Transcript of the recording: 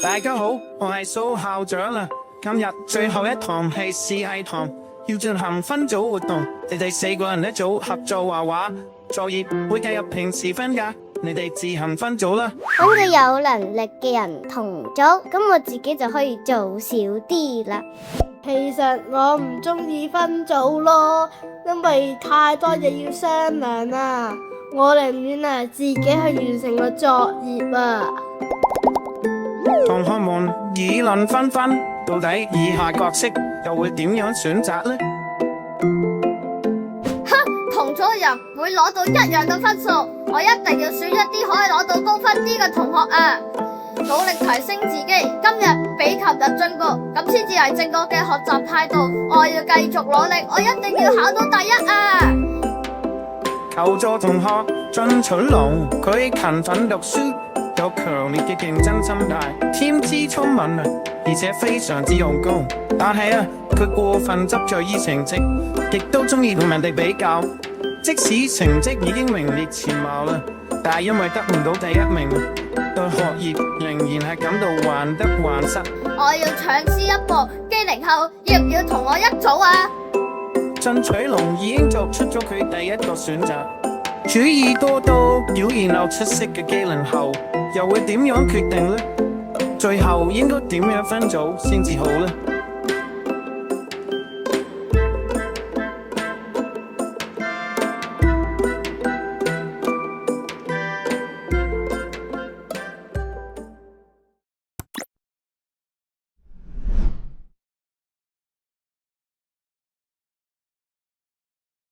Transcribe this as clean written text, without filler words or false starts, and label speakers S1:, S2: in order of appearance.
S1: 大家好，我係蘇校長啦。今日最後一堂係視藝堂，要進行分組活動。你哋4個人一組合作畫畫，作業會計入平時分㗎。你哋自行分組啦。
S2: 揾個有能力嘅人同組，咁我自己就可以做少啲啦。
S3: 其實我唔中意分組咯，因為太多嘢要商量啦。我寧願自己去完成個作業啊。
S1: 同學們議論紛紛，到底以下角色又會點樣選擇呢？
S4: 同組嘅人會攞到一樣嘅分數，我一定要選一啲可以攞到高分啲嘅同學啊！努力提升自己，今日比琴日進步，咁先至係正確嘅學習態度。我要繼續努力，我一定要考到第一啊！
S1: 求助同學進取龍，佢勤奮讀書，有強烈嘅競爭心態，天資聰敏啊，而且非常之用功。但係佢過分執着於成績，亦都中意同人哋比較。即使成績已經名列前茅啦，但係因為得唔到第一名，對學業仍然係感到患得患失。
S4: 我要搶先一步，機靈後要唔要同我一組啊？
S1: 進取龍已經作出咗佢第一個選擇，主意多多，表現有出色嘅機靈後，又會點樣決定呢？最後應該點樣分組先至好呢？